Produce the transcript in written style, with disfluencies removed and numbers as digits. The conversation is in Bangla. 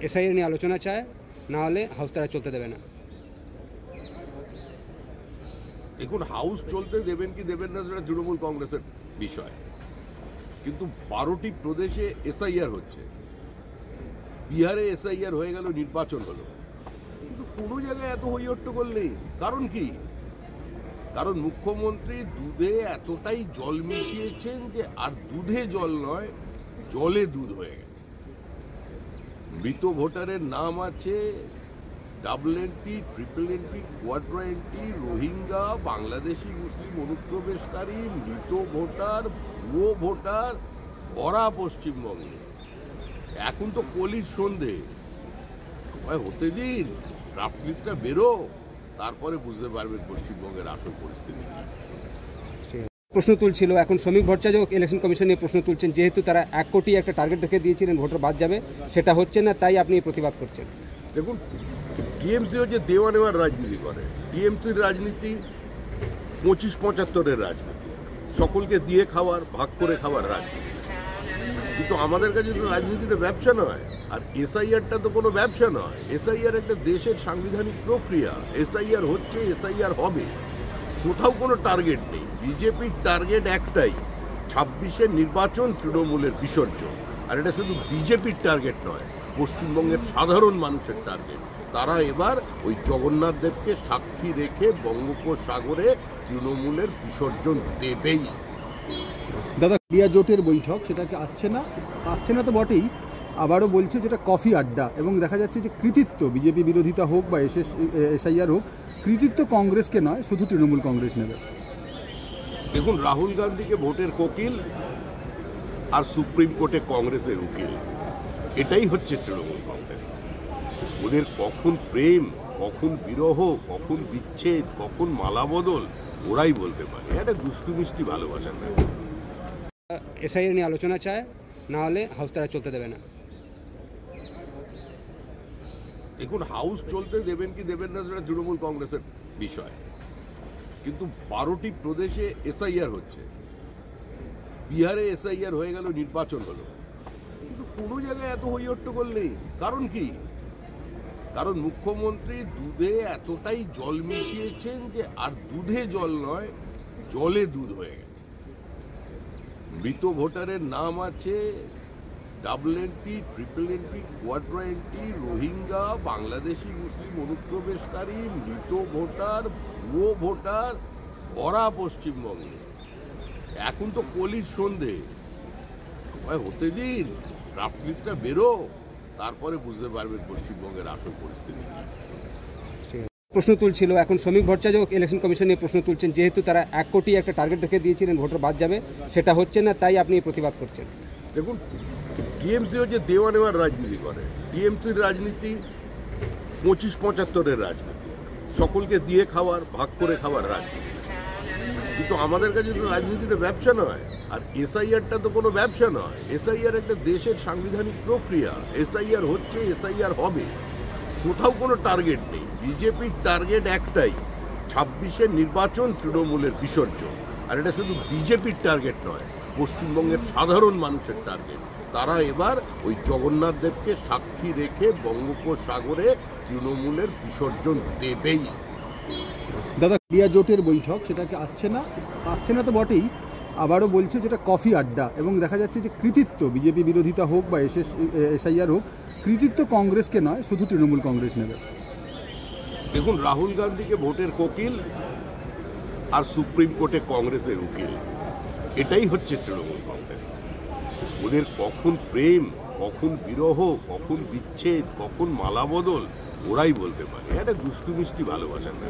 এসআইআর নিয়ে আলোচনা চায়, না হলে হাউস তারা চলতে দেবে না। দেখুন, হাউস চলতে দেবেন কি দেবেন না সেটা তৃণমূল কংগ্রেসের বিষয়, কিন্তু 12টি প্রদেশে এসআইআর হচ্ছে। বিহারে এসআইআর হয়ে গেল, নির্বাচন হলো, কিন্তু কোনো জায়গায় এত হইহট্টগোল নেই। কারণ কি? কারণ মুখ্যমন্ত্রী দুধে এতটাই জল মিশিয়েছেন যে আর দুধে জল নয়, জলে দুধ হয়ে গেছে। মৃত ভোটারের নাম আছে double entry, triple entry, quadra entry, Rohingya, Bangladeshi মুসলিম অনুপ্রবেশকারী, মৃত ভোটার, ভুয়ো ভোটার ভরা পশ্চিমবঙ্গে। এখন তো কলির সন্ধে, সময় হতে দিন, ড্রাফট লিস্টটা বেরো, তারপরে বুঝতে পারবেন পশ্চিমবঙ্গের আসল পরিস্থিতি। প্রশ্ন তুলছিল, এখন শ্রমিক ভট্টাচার্য ইলেকশন কমিশন নিয়ে প্রশ্ন তুলছেন, যেহেতু তারা 1 কোটি একটা টার্গেট রেখে দিয়েছিলেন ভোটার বাদ যাবে, সেটা হচ্ছে না, তাই আপনি প্রতিবাদ করছেন। দেখুন, টিএমসি হচ্ছে দেওয়া নেওয়ার রাজনীতি করে। টিএমসির রাজনীতি 25-75-এর রাজনীতি, সকলকে দিয়ে খাওয়ার, ভাগ করে খাওয়ার রাজনীতি। কিন্তু আমাদের কাছে তো রাজনীতিটা ব্যবসা নয়, আর এসআইআরটা তো কোনো ব্যবসা নয়। এসআইআর একটা দেশের সাংবিধানিক প্রক্রিয়া। এসআইআর হচ্ছে, এসআইআর হবে, কোথাও কোনো টার্গেট নেই। বিজেপির টার্গেট একটাই, 26-এর নির্বাচন, তৃণমূলের বিসর্জন। আর এটা শুধু বিজেপির টার্গেট নয়, পশ্চিমবঙ্গের সাধারণ মানুষের টার্গেট। তারা এবার ওই জগন্নাথ দেবকে সাক্ষী রেখে বঙ্গোপসাগরে তৃণমূলের বিসর্জন দেবেই। দাদা, ইন্ডিয়া জোটের বৈঠক, সেটাকে আসছে না তো বটেই, আবারও বলছে যেটা কফি আড্ডা, এবং দেখা যাচ্ছে যে কৃতিত্ব বিজেপি বিরোধিতা হোক বা এসআইআর হোক, কৃতিত্ব কংগ্রেসকে নয়, শুধু তৃণমূল কংগ্রেস নেবে। দেখুন, রাহুল গান্ধীকে ভোটের কোকিল আর সুপ্রিম কোর্টে কংগ্রেসের উকিল, এটাই হচ্ছে তৃণমূল কংগ্রেস। ওদের কখন প্রেম, কখন বিরহ, কখন বিচ্ছেদ, কখন মালাবদল, ওরাই বলতে পারে। এটা দুষ্টু মিষ্টি ভালোবাসার না। এসআইআর নিয়ে আলোচনা চায়, না হলে হাউস তারা চলতে দেবে না। দেখুন, হাউস চলতে দেবেন কি দেবেন না সেটা তৃণমূল কংগ্রেসের বিষয়, কিন্তু 12টি প্রদেশে এসআইআর হচ্ছে। বিহারে এসআইআর হয়ে গেল, নির্বাচন হলো, কিন্তু কোনো জায়গায় এত হইহট্টগোল নেই। কারণ কি? কারণ মুখ্যমন্ত্রী দুধে এতটাই জল মিশিয়েছেন যে আর দুধে জল নয়, জলে দুধ হয়ে গেছে। মৃত ভোটারের নাম আছে double entry, triple entry, quadra entry, Rohingya, Bangladeshi মুসলিম অনুপ্রবেশকারী, মৃত ভোটার, ভুয়ো ভোটার ভরা পশ্চিমবঙ্গে। এখন তো কলির সন্ধে, সময় হতে দিন, ড্রাফট লিস্টটা বেরো, তারপরে বুঝতে পারবেন পশ্চিমবঙ্গের আসল পরিস্থিতি। প্রশ্ন তুলছিল, এখন শ্রমিক ভট্টাচার্য ইলেকশন কমিশন নিয়ে প্রশ্ন তুলছেন, যেহেতু তারা 1 কোটি একটা টার্গেট রেখে দিয়েছিলেন ভোটার বাদ যাবে, সেটা হচ্ছে না, তাই আপনি প্রতিবাদ করছেন। দেখুন, টিএমসি হচ্ছে দেওয়া নেওয়ার রাজনীতি করে। টিএমসির রাজনীতি 25-75-এর রাজনীতি, সকলকে দিয়ে খাওয়ার, ভাগ করে খাওয়ার রাজনীতি। কিন্তু আমাদের কাছে তো রাজনীতিটা ব্যবসা নয়, আর এসআইআরটা তো কোনো ব্যবসা নয়। এসআইআর একটা দেশের সাংবিধানিক প্রক্রিয়া। এসআইআর হচ্ছে, এসআইআর হবে, কোথাও কোনো টার্গেট নেই। বিজেপির টার্গেট একটাই, 26-এর নির্বাচন, তৃণমূলের বিসর্জন। আর এটা শুধু বিজেপির টার্গেট নয়, পশ্চিমবঙ্গের সাধারণ মানুষের টার্গেট। তারা এবার ওই জগন্নাথ দেবকে সাক্ষী রেখে বঙ্গোপসাগরে তৃণমূলের বিসর্জন দেবেই। দাদা, ইন্ডিয়া জোটের বৈঠক, সেটাকে আসছে না তো বটেই, আবারও বলছে যেটা কফি আড্ডা, এবং দেখা যাচ্ছে যে কৃতিত্ব বিজেপি বিরোধিতা হোক বা এসআইআর হোক, কৃতিত্ব কংগ্রেসকে নয়, শুধু তৃণমূল কংগ্রেস নেবে। দেখুন, রাহুল গান্ধীকে ভোটের কোকিল আর সুপ্রিম কোর্টে কংগ্রেসের উকিল, এটাই হচ্ছে তৃণমূল কংগ্রেস। ওদের কখন প্রেম, কখন বিরহ, কখন বিচ্ছেদ, কখন মালাবদল, ওরাই বলতে পারে। এটা দুষ্টু মিষ্টি ভালোবাসার না।